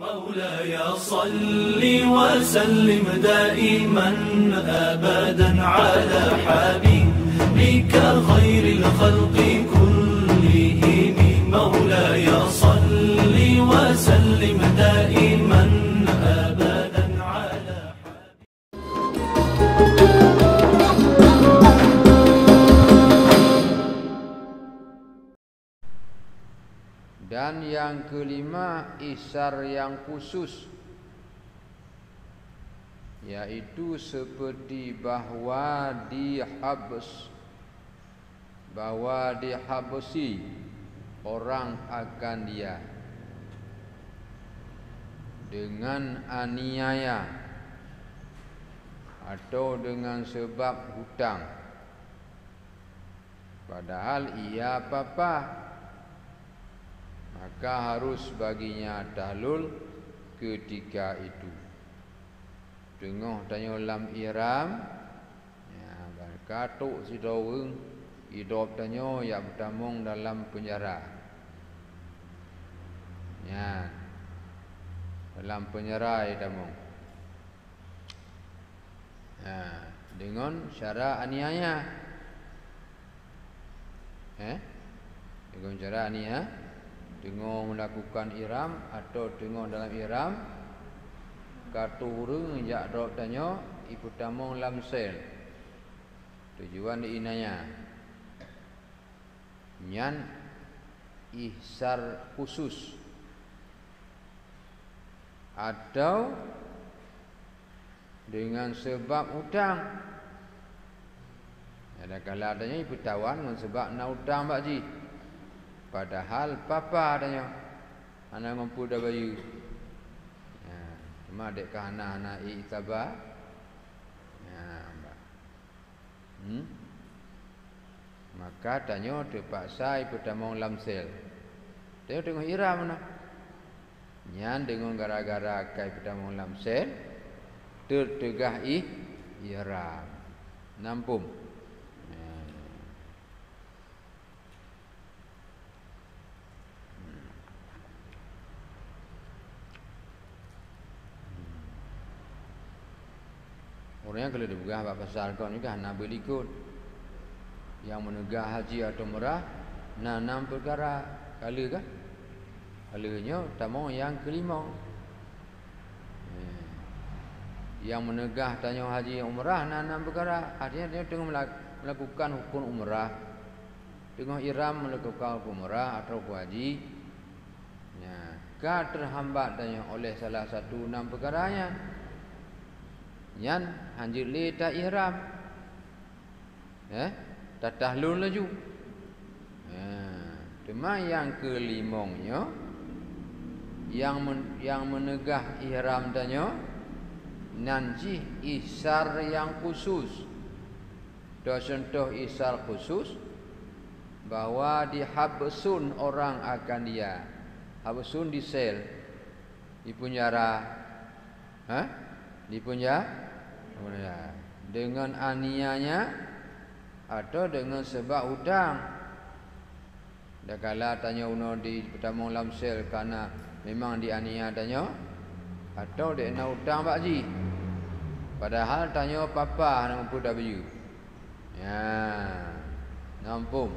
مولاي صل وسلم دائما أبدا على حبيبك خير الخلق كلهم مولاي صل وسلم دائما أبدا على Dan yang kelima, isar yang khusus, yaitu seperti bahwa dihabsi orang akan dia dengan aniaya atau dengan sebab hutang, padahal ia apa-apa, maka harus baginya tahlul ketika itu. Tengah tanya lam ihram, ya katuk si daweng hidup tanya ya bertamung dalam penjara. Ya, dalam penjara tamung. Ya, dengan cara aniaya. Dengan cara aniaya. Tengah melakukan ihram atau tengah dalam ihram, katu hurung jak drop tanya ibu tamong lam sel. Tujuan diinanya nyan ihsar khusus atau dengan sebab hutang. Ada kala adanya ibu tawan dengan sebab nak hutang Pak Ji. Padahal papa adanya anak mampu dah bayu. Ya, cuma dek anak-anak itabah. Ya, maka tanya terpaksa ibu tamong lamsel. Dia tengok iram mana? Nyan dengan gara-gara kai ibu tamong lamsel tertegah iram. Nampum. Orang yang kalau dibegah bab pasal kau ni kan nak berikut yang menegah haji atau umrah na 6 perkara kala kan? Kalanya tamu yang kelima. Yang menegah tanya haji umrah na 6 perkara, artinya dia tengah melakukan hukum umrah. Tengah ihram melakukan hukum umrah atau hukum haji. Ya, ka terhambat tanya oleh salah satu 6 perkaranya. Yan hanjir le tak ihram. Tak tahlul laju. Cuma yang kelimanya yang menegah ihram tanya nanji isar yang khusus. Dah contoh isar khusus bahwa dihabsun orang akan dia. Habsun di sel, di penjara. Di penjara dengan anianya atau dengan sebab hutang. Dah kala tanya uno di pertama lam sel kerana memang dianiaya tanya atau dia nak hutang Pak Ji. Padahal tanya papa nak mampu dah bayu. Ya, nampung.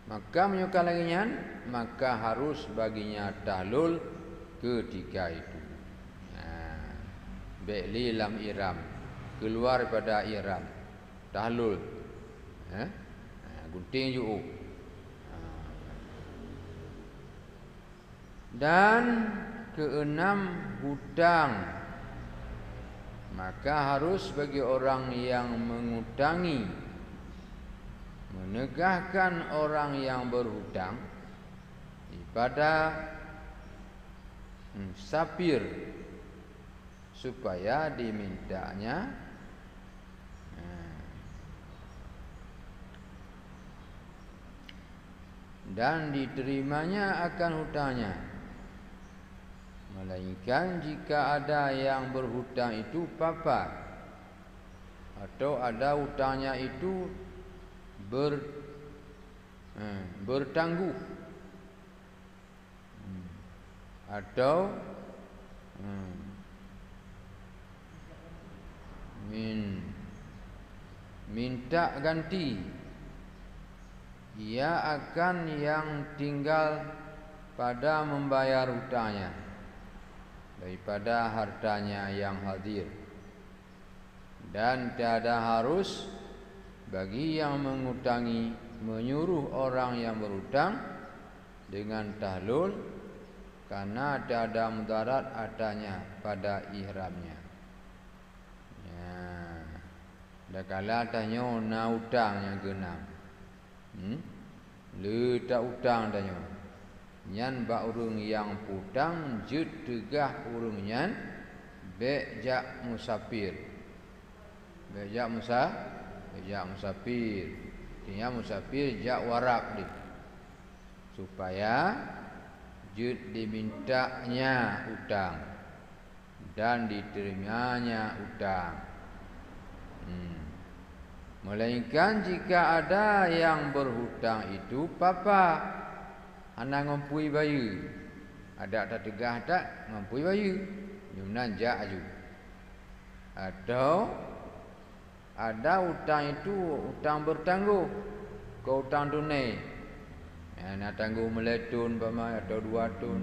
Maka menyukai laginya, maka harus baginya tahlul ketika itu. Be'li lam ihram, keluar pada ihram, tahlul. Gunting juga. Dan keenam, hutang. Maka harus bagi orang yang mengutangi menegahkan orang yang berhutang pada sapir supaya dimintanya dan diterimanya akan hutangnya. Melainkan jika ada yang berhutang itu papa, atau ada hutangnya itu bertangguh, atau minta ganti, ia akan yang tinggal pada membayar hutangnya daripada hartanya yang hadir. Dan tiada harus bagi yang mengutangi menyuruh orang yang berhutang dengan tahlul, karena tiada mudarat adanya pada ihramnya. Dah kala tanya na hutang yang keenam. Le tak hutang tanya. Nyan ba urang yang putang jut tegah urang nyan bejak musafir. Bejak musafir. Artinya musafir jak warab dia. Supaya jut dimintanya hutang dan diterimanya hutang. Melainkan jika ada yang berhutang itu papa ana ngompui bayu, ada tak tegah tak ngompui bayu nyumnan jak aju, atau ada hutang itu hutang bertangguh ke hutang tunai, nak tangguh meletun pama atau 2 tun,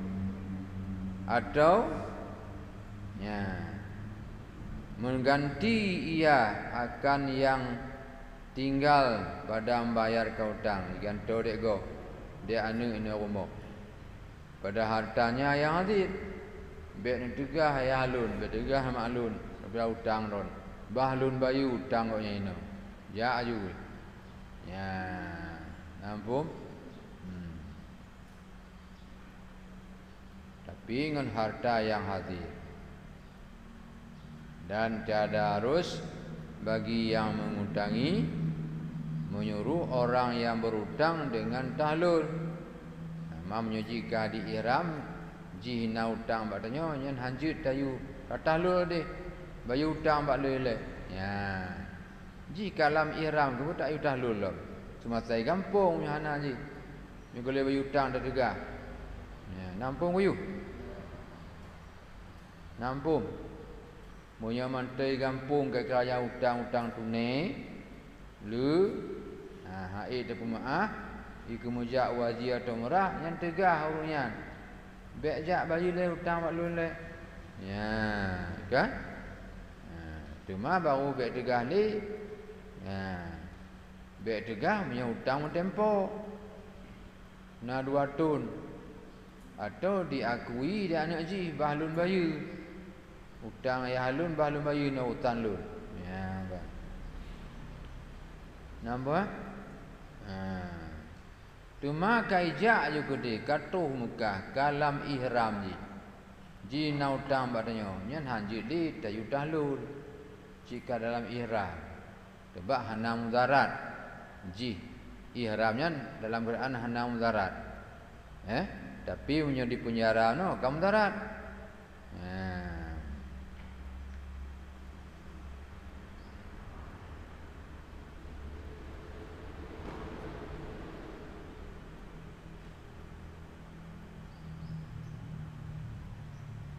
atau mengganti ia akan yang tinggal pada membayar ke hutang. Ganto dek go, dia anu ini rumah pada hartanya yang hadir. Bek ni tegah ya halun, bek tegah maklun, pada hutang ron. Bahlun bayu hutang kau nya ino. Ya aju. Ya, nampak? Tapi dengan harta yang hadir. Dan tiada harus bagi yang mengutangi menyuruh orang yang berhutang dengan tahlul. Nama menyucikan di ihram jihna hutang batanya nyan hanjut tayu tahlul deh. Bayu hutang bak lele. Ya. Jika dalam ihram tu tak yu tahlul lah. Cuma saya gampung nya hana ji. Ni boleh bayu hutang dah tegah. Ya, nampung bayu. Nampung. Monya mantai gampung ke kerja hutang-hutang tunai. Lu haid tu pemaah, iku mujak wajib atau murah yang tegah urunyan. Bejak baju le hutang bak lu le. Ya, kan? Cuma baru beg tegah li. Beg tegah punya hutang tempo. Na 2 tun. Atau diakui dia anak ji bahlun bayu. Hutang ayah halun bahlun bayu na hutang lun. Ya, bang. Nampak? Cuma kaijak juga di katuh Mekah kalam ihram ji. Ji na hutang batanya nyan hanjit di tayu tahlul. Jika dalam ihram tebak hana mudarat. Ji ihramnya dalam Quran hana mudarat. Tapi punya di penjara no kamu mudarat.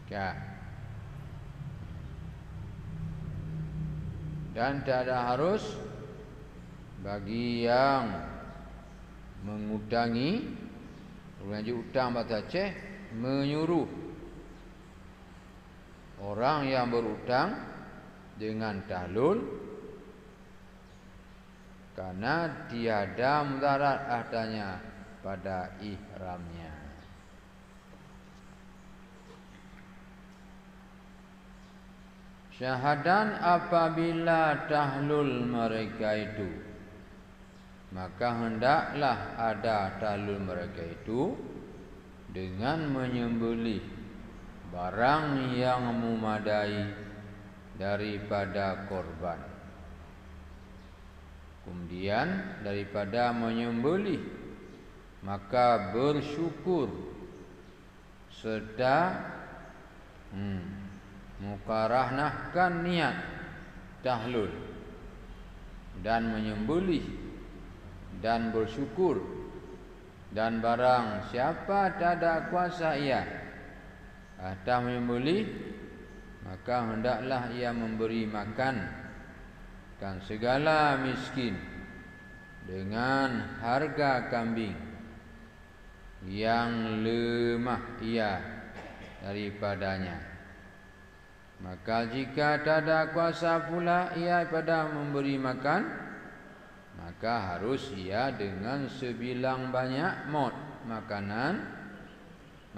Ya. Dan tiada harus bagi yang mengutangi orang utang bata Aceh menyuruh orang yang berutang dengan tahlul, karena tiada mudarat adanya pada ihramnya. Syahadan apabila tahlul mereka itu, maka hendaklah ada tahlul mereka itu dengan menyembelih barang yang memadai daripada korban. Kemudian daripada menyembelih, maka bersyukur serta Mukarahnahkan niat tahlul dan menyembelih dan bersyukur, dan barang siapa tak ada kuasa ia atas menyembelih, maka hendaklah ia memberi makan kan segala miskin dengan harga kambing yang lemah ia daripadanya. Maka jika tak ada kuasa pula ia pada memberi makan, maka harus ia dengan sebilang banyak mot makanan.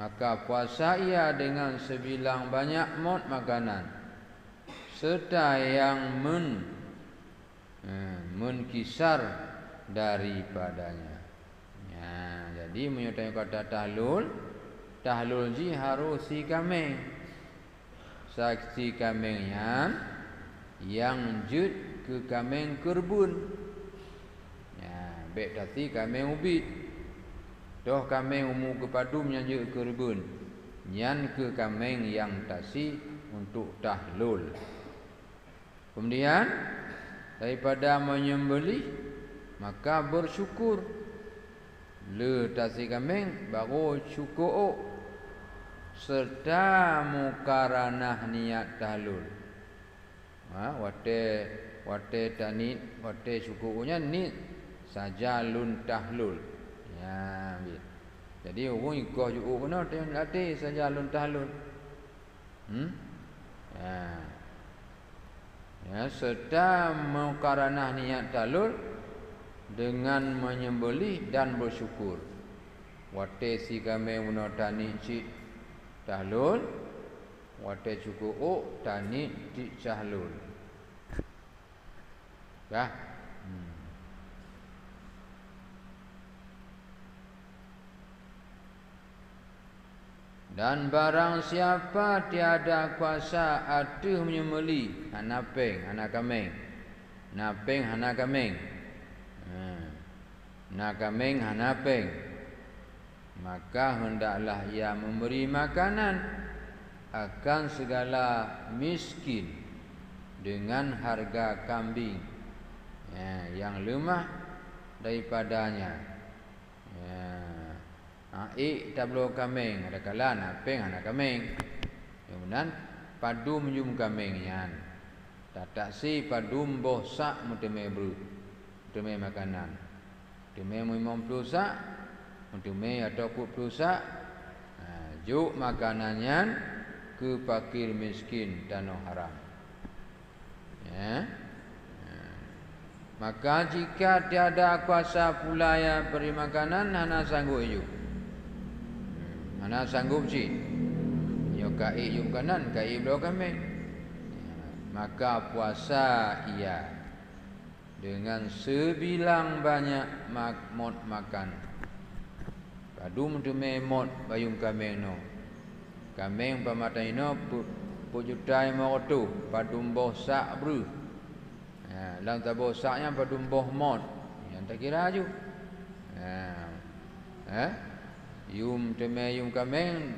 Maka puasa ia dengan sebilang banyak mot makanan serta yang menkisar daripadanya. Ya, jadi menyertai kata tahlul ji harus si kambing. Saksi kambing yang jut ke kambing kerbun. Ya, baik tadi kambing ubit. Doh kambing umur kepadum yang jut kerbun. Nyan ke kambing yang tasi untuk tahlul. Kemudian daripada menyembelih maka bersyukur. Le tasi kambing baru syukur serta mukaranah niat tahlul. Wate tanit, wate syukurnya ni saja lun tahlul. Ya, jadi orang ikut juga kena latih saja lun tahlul. Ya, serta mukaranah niat tahlul dengan menyembelih dan bersyukur. Wate si kami menotani cik tahlul, wate cukup tani di tahlul. Ya. Dan barang siapa tiada kuasa atuh menyembelih anak kambing. Napeng anak kambing. Nak kambing hanapeng, maka hendaklah ia memberi makanan akan segala miskin dengan harga kambing yang lemah daripadanya. Tablo kambing ada kala napeng anak kambing. Kemudian padu menjum kambing yan. Tak si padu bosak muteme bru. Muteme makanan. Muteme 50 sak, muteme atau 40 sak. Juk makanannya ke fakir miskin tanah haram. Ya. Maka jika tiada kuasa pula yang beri makanan, hana sanggup juk. Hana sanggup si. Yo kai juk kanan, kai belau kami. Maka puasa ia dengan sebilang banyak mot makan. Kadum tu memot bayung kambing no. Kambing pamatai no pujutai motu padum bosak bru. Lang tabosaknya padum boh mot. Yang tak kira ju. Yum teme yum kambing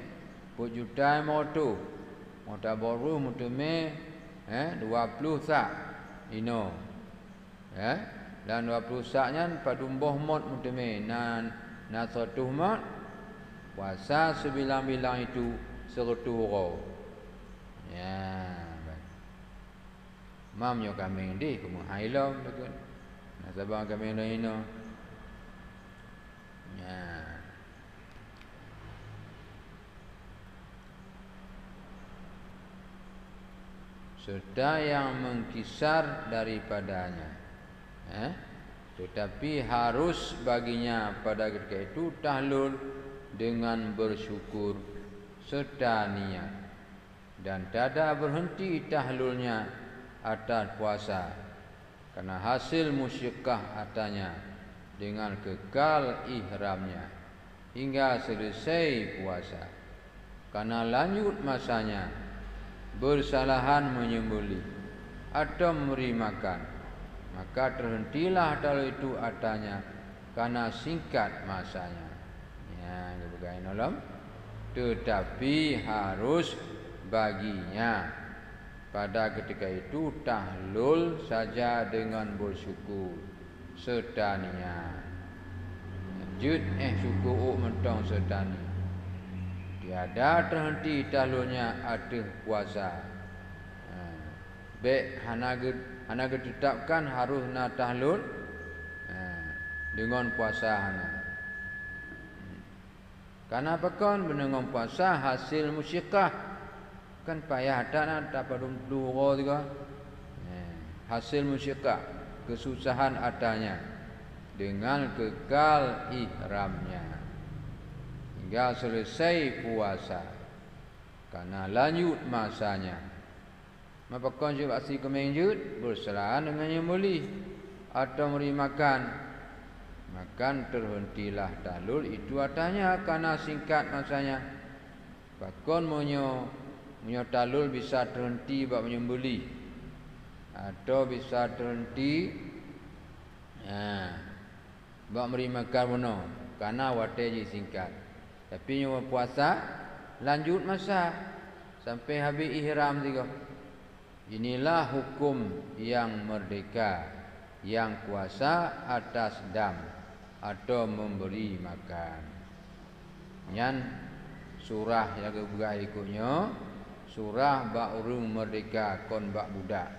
pujutai motu. Mota boru muteme 20 sak ino. Dan 20 saknya padum boh mot muteme na satu mot puasa sebilang-bilang itu 100 orang. Ya. Mam yo kambing di kumu hailom betul. Nasabang kambing ino. Ya. Serta yang mengkisar daripadanya. Tetapi harus baginya pada ketika itu tahlul dengan bersyukur serta niat. Dan tiada berhenti tahlulnya atas puasa, karena hasil musyikkah atanya dengan kekal ihramnya hingga selesai puasa. Karena lanjut masanya bersalahan menyembelih atau memberi makan, maka terhentilah tahlul itu atanya karena singkat masanya. Ya, dibagain alam. Tetapi harus baginya. Pada ketika itu tahlul saja dengan bersyukur setania. Jud syukur mentong setani. Tiada terhenti tahlulnya ada puasa. Baik hanaga tetapkan harus na tahlul dengan puasa hana. Karena apa kan dengan puasa hasil musyiqah kan payah tak nak dapat dua juga. Hasil musyiqah kesusahan adanya dengan kekal ihramnya hingga selesai puasa karena lanjut masanya. Maka kon juga si kemenjut berserahan dengan yang boleh atau memberi makan. Makan terhentilah tahlul itu adanya karena singkat masanya. Bahkan monyo tahlul bisa terhenti bab menyembelih atau bisa terhenti bab memberi makan mono karena wateji singkat. Tapi nyawa puasa lanjut masa sampai habis ihram juga. Inilah hukum yang merdeka, yang kuasa atas dam atau memberi makan. Nyan surah yang kebuka ikutnya surah bak urung merdeka kon bak budak.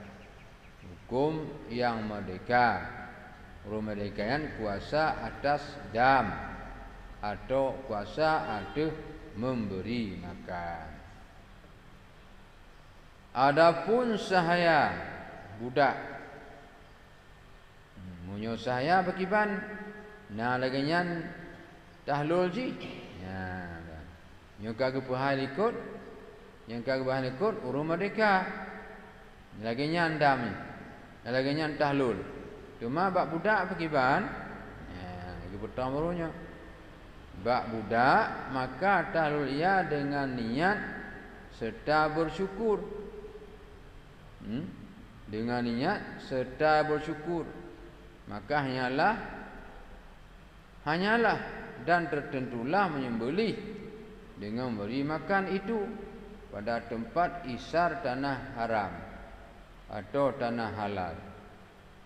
Hukum yang merdeka. Urung merdeka yang kuasa atas dam atau kuasa ada memberi makan. Adapun sahaya budak munyo sahaya bekiban na laganyan tahlul ji ya nyo kagak pahal ikut yang kagak pahal ikut urung merdeka laganyan dam laganyan tahlul cuma bak budak bekiban ya lagi pertama barunya bak budak maka tahlul ia dengan niat serta bersyukur. Dengan niat serta bersyukur. Maka hanyalah dan tertentulah menyembelih dengan memberi makan itu pada tempat isar tanah haram atau tanah halal.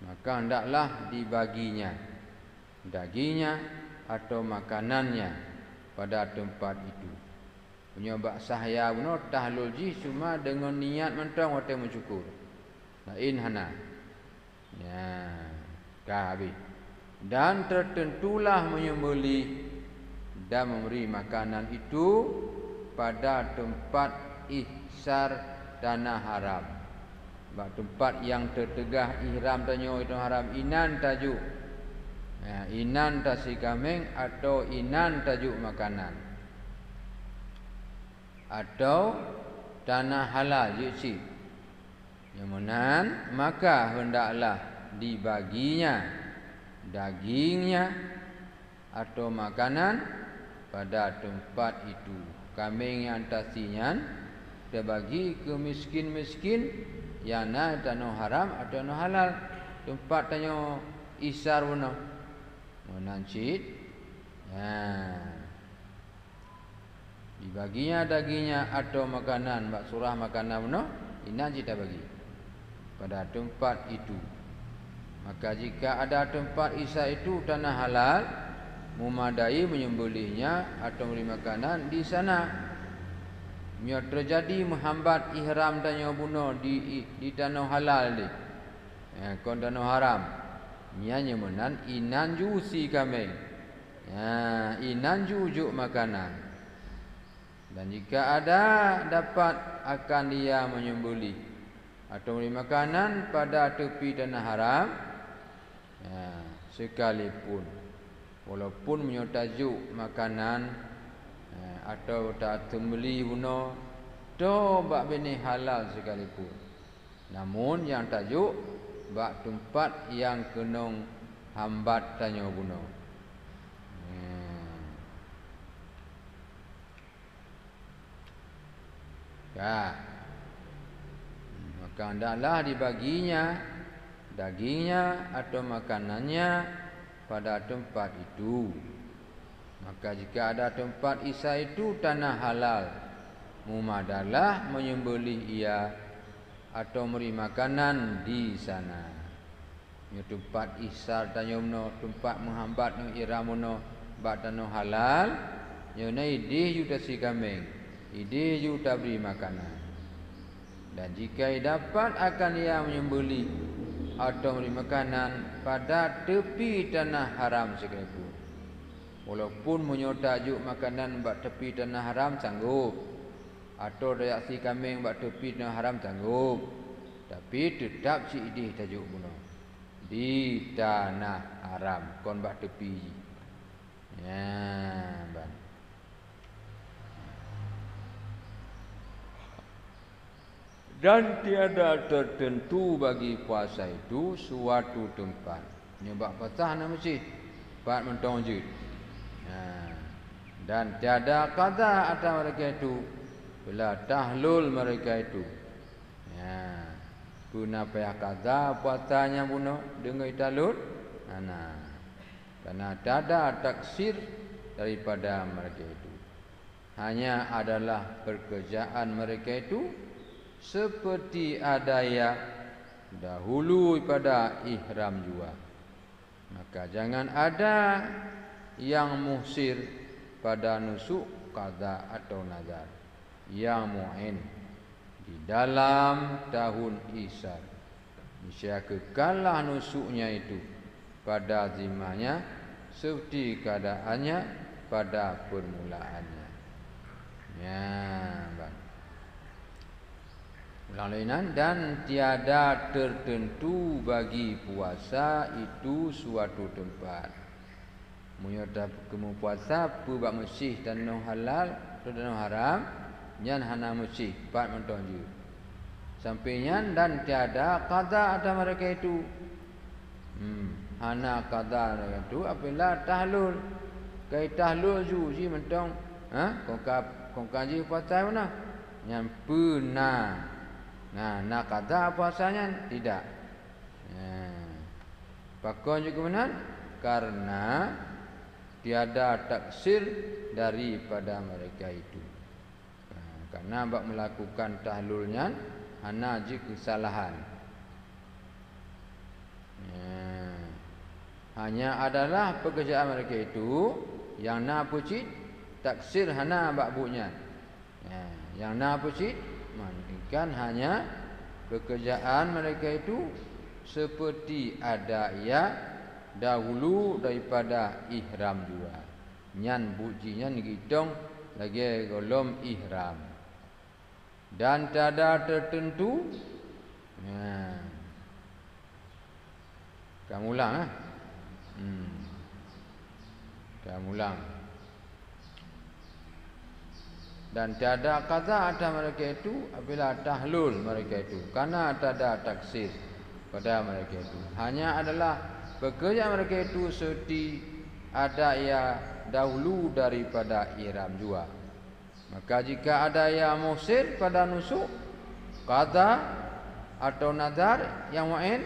Maka hendaklah dibaginya dagingnya atau makanannya pada tempat itu. Punya bak sahaya benar tahlul ji cuma dengan niat mentang wate mensyukur. Lain hana. Ya, habis. Dan tertentulah menyembelih dan memberi makanan itu pada tempat ihsar tanah haram. Bak tempat yang tertegah ihram tanyo itu haram inan tajuk. Ya, inan tasi kameng atau inan tajuk makanan. Atau tanah halal yusi yang menan maka hendaklah dibaginya dagingnya atau makanan pada tempat itu. Kambing yang tasinya terbagi ke miskin-miskin yang na tanah haram atau tanah halal tempat tanyo isar wono menancit dibaginya dagingnya atau makanan bak surah makanan beno inan kita bagi pada tempat itu. Maka jika ada tempat isa itu tanah halal memadai menyembelihnya atau memberi makanan di sana. Mia terjadi menghambat ihram tanyo buno di tanah halal di kon tanah haram mia nyemenan inan jusi kami inan jujuk makanan. Dan jika ada dapat akan dia menyembelih atau memberi makanan pada tepi tanah haram sekalipun walaupun menyotajuk makanan atau tak tembeli buno do bak benih halal sekalipun. Namun yang tajuk bak tempat yang kenong hambat tanyo buno. Ya. Maka hendaklah dibaginya dagingnya atau makanannya pada tempat itu. Maka jika ada tempat isa itu tanah halal Mumadalah menyembelih ia atau memberi makanan di sana. Nyo tempat isar tanyomno, tempat menghambat no iramono batano halal. Nyo nai idih juta si kambing, idih juta beri makanan. Dan jika ia dapat akan ia menyembelih atau memberi makanan pada tepi tanah haram sekalipun. Walaupun menyotajuk makanan bak tepi tanah haram sanggup, atau dayak si kambing bak tepi tanah haram sanggup, tapi tetap si idih tajuk bunuh di tanah haram kon bak tepi. Ya, ban. Dan tiada tertentu bagi puasa itu suatu tempat. Nyebab patah nama masjid, pat mentong jid. Dan tiada qada atas mereka itu bila tahlul mereka itu. Guna payah qada puasanya bunuh dengan tahlul. Karena tiada taksir daripada mereka itu. Hanya adalah pekerjaan mereka itu seperti ada yang dahulu pada ihram jua. Maka jangan ada yang muhsir pada nusuk qada atau nazar, yang mu'in di dalam tahun isar. Niscaya kekallah nusuknya itu pada zimanya seperti keadaannya pada permulaannya. Ya, bang. Ulang lainan, dan tiada tertentu bagi puasa itu suatu tempat. Munyata kemu puasa pu bak mesih tanah halal atau tanah haram, nyan hana mesih pat mentong je. Sampainya dan tiada qada atas mereka itu. Hana qada mereka itu apabila tahlul. Kai tahlul ju si mentong kong kaji puasa mana? Nyan puna. Nak qada puasanya tidak. Pakon juga benar karena tiada taksir daripada mereka itu. Karena bak melakukan tahlulnya hanya kesalahan. Hanya adalah pekerjaan mereka itu yang nak pucit taksir hana bak bunya. Yang nak pucit kan hanya pekerjaan mereka itu seperti ada ya dahulu daripada ihram juga. Nyan bujinya ngidong lagi golom ihram. Dan tiada tertentu. Kamu ulang Kamu ulang. Dan tiada qada atas mereka itu apabila tahlul mereka itu, karena tiada taksir pada mereka itu. Hanya adalah pekerjaan mereka itu seperti ada yang dahulu daripada ihram jua. Maka jika ada yang muhsir pada nusuk qada atau nazar yang mu'in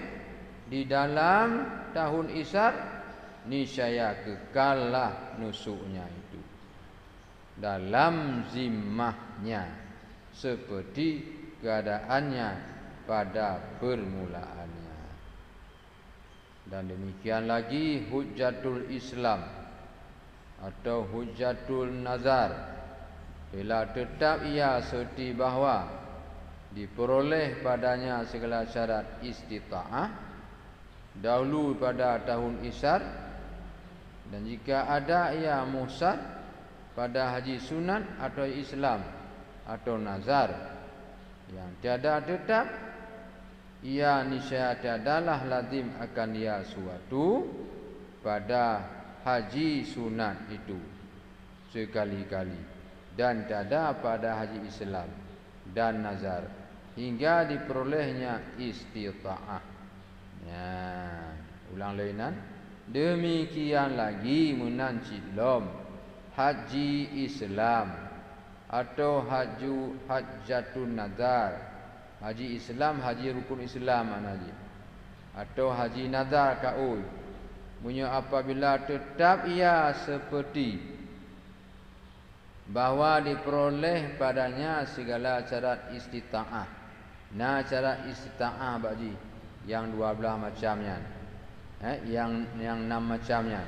di dalam tahun isar, niscaya kekallah nusuknya itu dalam zimmahnya seperti keadaannya pada permulaannya. Dan demikian lagi hujjatul Islam atau hujjatul nazar, bila tetap ia seperti bahawa diperoleh padanya segala syarat istita'ah dahulu pada tahun isar, dan jika ada ia muhsar pada haji sunat atau Islam atau nazar yang tiada tetap, ia niscaya tiadalah lazim akan ia suatu pada haji sunat itu sekali-kali, dan tiada pada haji Islam dan nazar hingga diperolehnya istita'ah. Ulang lainan. Demikian lagi menanci lom haji Islam atau hajjatun nazar. Haji Islam, haji rukun Islam haji, atau haji nazar kaul. Punya apabila tetap ia seperti bahwa diperoleh padanya segala syarat istita'ah. Nah, syarat istita'ah baji yang 12 macamnya. Yang 6 macamnya.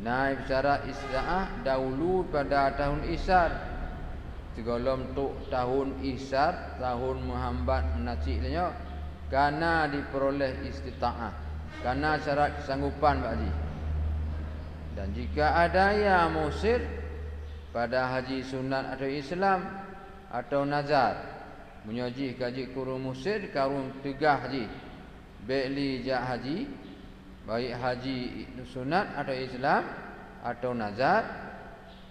Nah, syarat istita'ah dahulu pada tahun Isar. Segolom tu tahun Isar, tahun Muhammad menaciknya, karena diperoleh istita'ah, karena syarat kesanggupan baji. Dan jika ada yang musir pada haji sunat atau Islam atau nazar, menyajih kaji kurung musir karung tegah haji, baik jak haji, baik haji sunat atau Islam atau nazar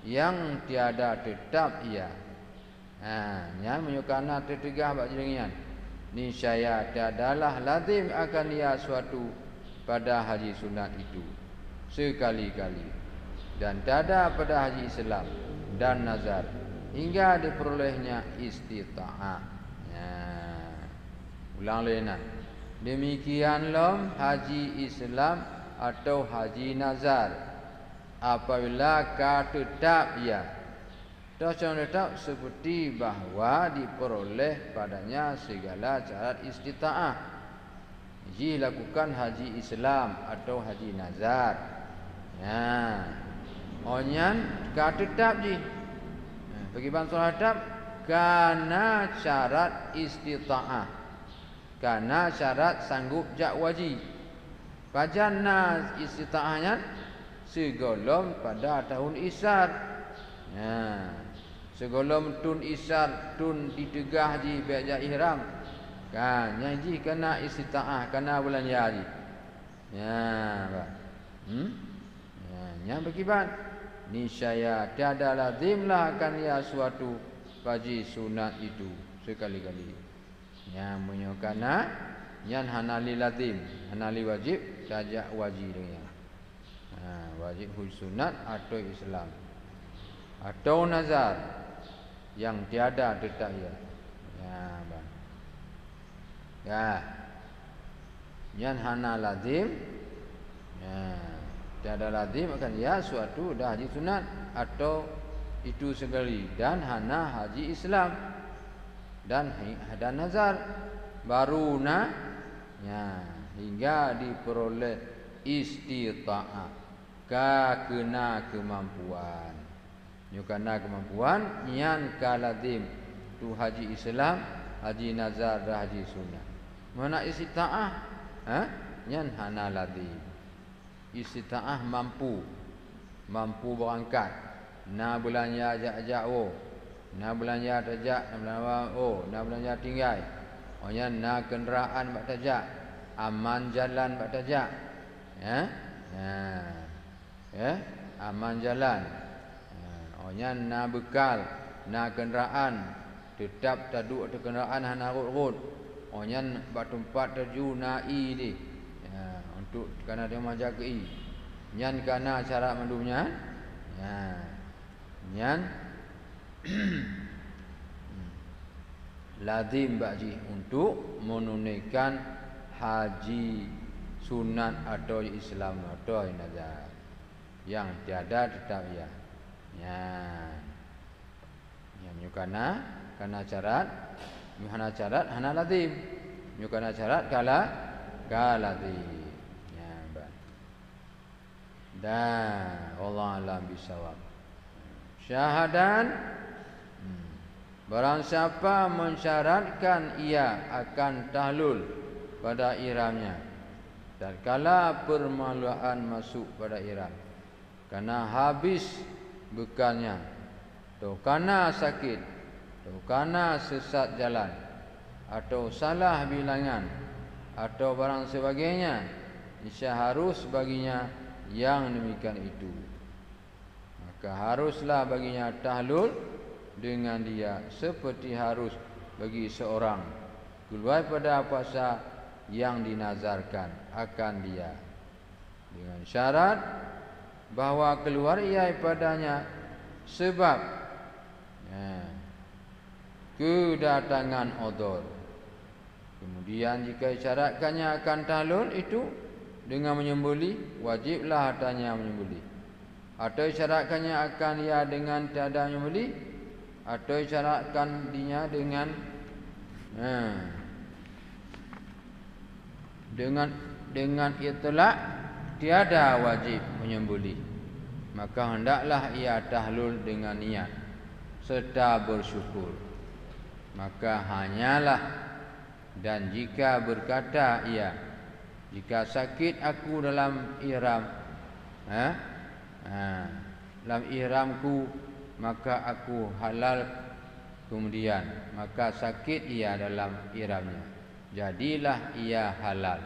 yang tiada tetap ia. Yang menyukana tertegah bak jenengan. Niscaya tiadalah lazim akan ia suatu pada haji sunat itu sekali-kali, dan tiada pada haji Islam dan nazar hingga diperolehnya istita'ah. Ulang lena. Demikianlah haji Islam atau haji nazar apabila tetap ia. Tetap seperti bahawa diperoleh padanya segala syarat istita'ah. Ji lakukan haji Islam atau haji nazar. Onyan tetap ji. Bagi bangsa tetap karena syarat istita'ah, karena syarat sanggup jak wajib. Pajana istita'ahnya segolong pada tahun Isar. Segolong tun Isar, tun ditegah ji beja ihram. Kan nyaji kena istita'ah, kena bulan haji. Yang berkibat niscaya tiada lazimlah akan ia suatu haji sunat itu sekali-kali. Yang menyokana yang hanali lazim, hanali wajib, tajak wajib dengan. Wajib sunat atau Islam atau nazar yang tiada tetap ia. Yang hana lazim, tiada lazim akan ia suatu dah haji sunat atau itu sekali, dan hana haji Islam dan nazar baru hingga diperoleh istita'ah, kena kemampuan. Nyukana kemampuan yang kalazim tu haji Islam, haji nazar dan haji sunat. Mana istita'ah? Yang hana lazim. Istita'ah mampu berangkat. Na belanja ajak na belanja tajak, na belanja tinggal. Yang na kenderaan bak tajak, aman jalan bak tajak. Aman jalan. Yang na bekal, na kenderaan tetap taduk atau kenderaan hana rut-rut. Yang bak tempat terju na'i di. Untuk kerana dia majak ke i. Yang kerana syarat mandunya. Yang lazim baji untuk menunaikan haji sunat atau Islam atau nazar yang tiada tetap ia. Yang menyukana karena syarat hana lazim, menyukana syarat kala lazim. Dan Allah alam bisawab. Syahadan, barang siapa mensyaratkan ia akan tahlul pada ihramnya dan kala permaluan masuk pada ihram, karena habis bekalnya, atau karena sakit, atau karena sesat jalan, atau salah bilangan, atau barang sebagainya, niscaya harus baginya yang demikian itu. Maka haruslah baginya tahlul dengan dia, seperti harus bagi seorang keluar pada puasa yang dinazarkan akan dia, dengan syarat bahawa keluar ia padanya sebab kedatangan odor. Kemudian jika isyaratkannya akan tahlul itu dengan menyembelih, wajiblah hatanya menyembelih. Atau isyaratkannya akan ia dengan tiada menyembelih, atau isyaratkan dia dengan dengan itlaq tiada wajib menyembelih, maka hendaklah ia tahlul dengan niat serta bersyukur. Maka hanyalah, dan jika berkata ia, jika sakit aku dalam ihram, dalam ihramku, maka aku halal. Kemudian maka sakit ia dalam ihramnya, jadilah ia halal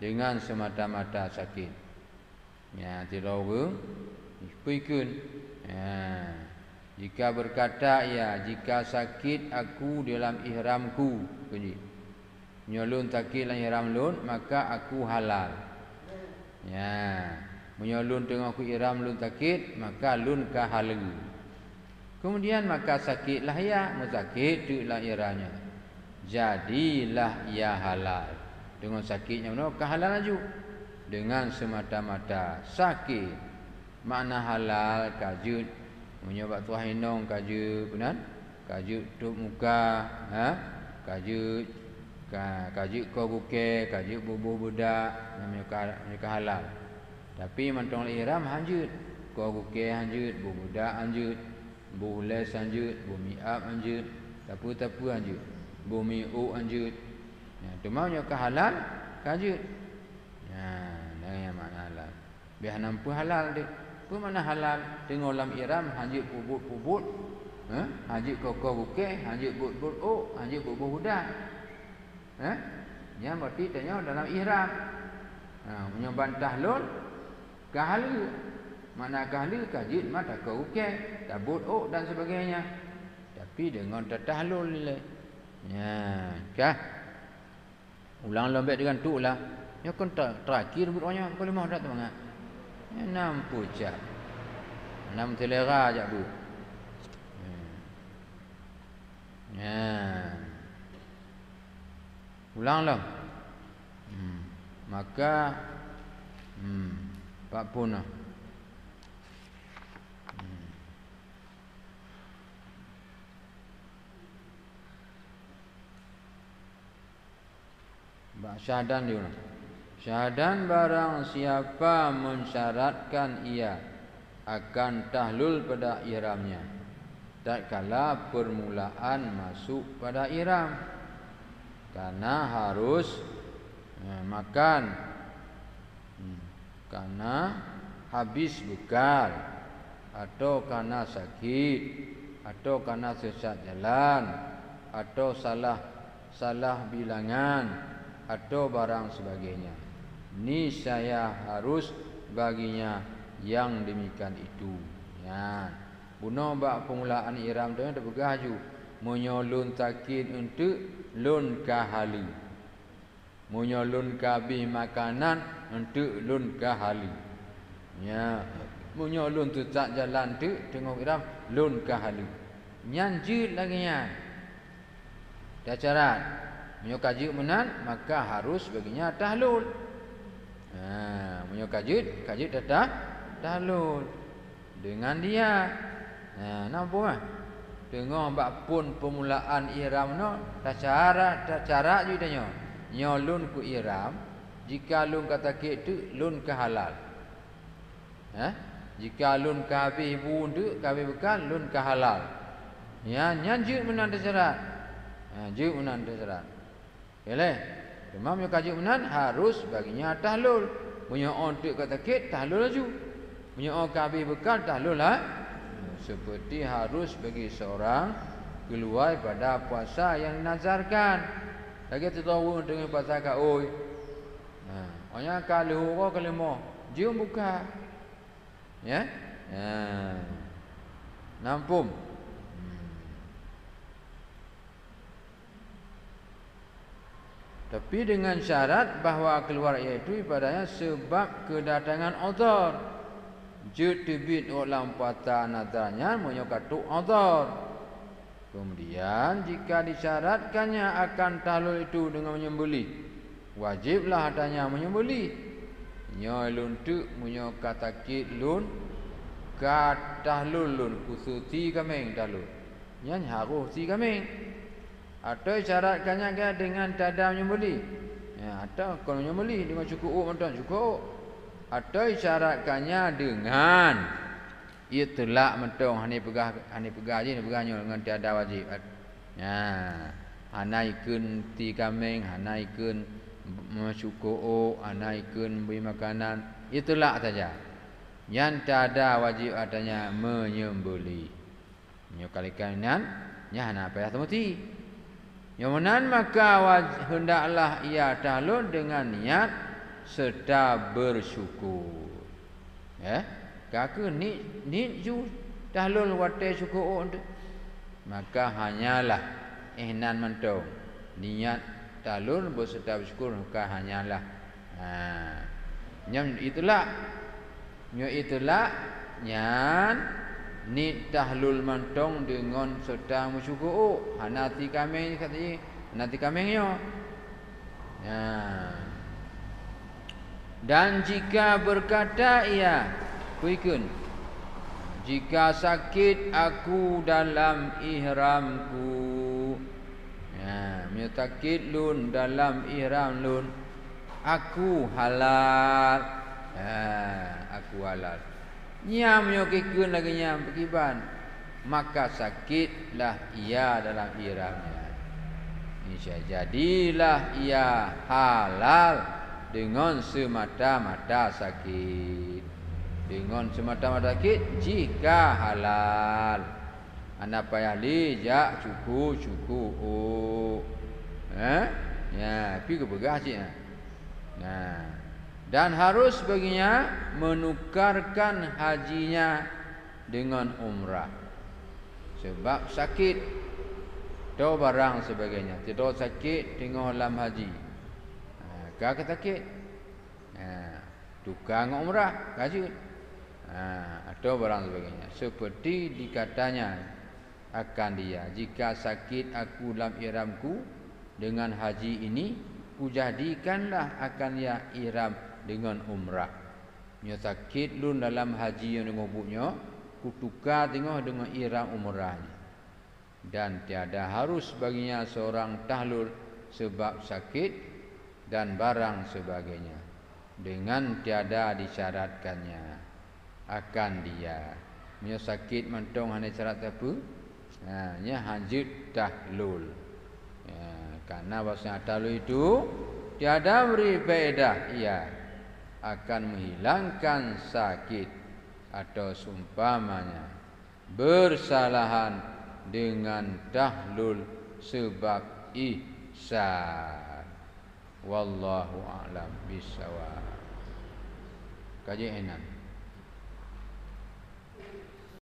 dengan semata-mata sakit. Ya, tidak ikut. Jika berkata ia, jika sakit aku dalam ihramku, menyolun sakit dalam ihram lun, maka aku halal. Ya, menyolun tengok aku ihram lun sakit, maka lun ka halal. Kemudian maka sakitlah ia, sakit tu lah ihramnya, jadilah ia halal. Dengan sakitnya mana kehalalan juga dengan semata-mata sakit. Makna halal kajut menyebab tuah hinong kajut benar, kajut tutup muka, kajut kau buke, kajut bubuh budak, namanya halal. Tapi mantong ihram hanjut, kau buke hanjut, budak hanjut, bules hanjut, bumi ap hanjut, tapu hanjut, bumi u hanjut. Ya, tu maunya halal kajut. Ya, dengan makna halal. Biar nampu halal dia. Apa makna halal? Tengok dalam ihram hanjut pubut, hanjut kau buke, hanjut but u, hanjut bubuh budak. Yang berarti tanya dalam ihram. Menyobant tahlul kahal. Mana kahal kajut mata kau buke, tabut u dan sebagainya. Tapi dengan tahlul ni. Ya, kah? Ulang lembek dengan tu lah. Ya kan terakhir berdoanya kalau mau dak temangat. Ya nampu cak. Nam telera jak bu. Ya. Ulanglah. Maka pak punah. Syahadan dia. Syahadan barang siapa mensyaratkan ia akan tahlul pada ihramnya tatkala permulaan masuk pada ihram, karena harus makan, karena habis bekal, atau karena sakit, atau karena sesat jalan, atau salah bilangan, atau barang sebagainya. Ni saya harus baginya yang demikian itu. Ya. Buno bak permulaan ihram tu ada bergaju menyolun takin untuk lun kahali. Menyolun kabih makanan untuk lun kahali. Ya. Menyolun tu tak jalan tu tengok ihram lun kahali. Nyanjut lagi nya. Dah syarat. Menyokajut menan maka harus baginya tahlul. Menyokajut tetap tahlul dengan dia. Nampak kan? Tengok bak pun permulaan ihram no tak cara juga tanya. Nyolun ku ihram, jika lun kata ke tu lun ke halal. Jika lun ke habis bun tu, habis bekal lun ke halal. Ya, nyanjut menan syarat. Juk menan syarat. Boleh. Imam yang kaji menan harus baginya tahlul. Punya on tu kata kit tahlul laju. Punya on kabih bekal tahlul lah. Seperti harus bagi seorang keluar pada puasa yang dinazarkan. Lagi tu tahu dengan puasa ka oi. Hanya kalau kelima jom buka. Ya. Nampum. Tapi dengan syarat bahawa keluar iaitu ibadahnya sebab kedatangan uzur. Jut tibit dalam puasa nadarnya menyokatu uzur. Kemudian jika disyaratkannya akan tahlul itu dengan menyembelih, wajiblah adanya menyembelih. Nyo lun tu menyo kata kit lun tukar tahlul kusuti kameng tahlul. Yang harus si kameng. Atau syaratkannya kan dengan tada menyembeli. Ya, atau kalau menyembeli dengan cukup macam cukup. Atau syaratkannya dengan itlaq mentong hani pegah je ni pegahnya dengan tiada wajib. Ya, hanaikeun ti kameng, hanaikeun mencukup, hanaikeun beri makanan, itlaq saja. Yang tiada wajib adanya menyembeli. Nyokalikan nya hana payah temuti. Yang menan maka hendaklah ia tahlul dengan niat serta bersyukur. Ya, kaka ni ju tahlul wate syukur tu. Maka hanyalah ihnan mentong niat tahlul berserta bersyukur maka hanyalah nyam itulah ni tahlul mantong dengan sedang bersyukur. Hanati kami kata hanati kaminya. Ya. Dan jika berkata ia kuikun, jika sakit aku dalam ihramku. Ya, menyakit lun dalam ihram lun. Aku halal. Ya, aku halal. Nyam nyokikun lagi nyam perkiban. Maka sakitlah ia dalam ihramnya. Jadilah ia halal dengan semata-mata sakit. Dengan semata-mata sakit jika halal. Anda payah lijak cukup. Ya, pergi ke begah cik. Nah. Dan harus baginya menukarkan hajinya dengan umrah. Sebab sakit atau barang sebagainya. Tidak sakit tengok dalam haji. Kau sakit. Tukar dengan umrah. Haji. Atau barang sebagainya. Seperti dikatanya akan dia. Jika sakit aku dalam ihramku dengan haji ini, kujadikanlah akan dia ihram dengan umrah. Nya sakit lun dalam haji yang ngobuknya, kutukar tengok dengan ihram umrahnya. Dan tiada harus baginya seorang tahlul sebab sakit dan barang sebagainya. Dengan tiada disyaratkannya akan dia. Nya sakit mentong hanya syarat apa? Nya hajud tahlul. Karena bahasa tahlul itu tiada beri faedah ia akan menghilangkan sakit atau seumpamanya bersalahan dengan tahlul sebab ihsan. Wallahu a'lam bishawab. Kaji enan.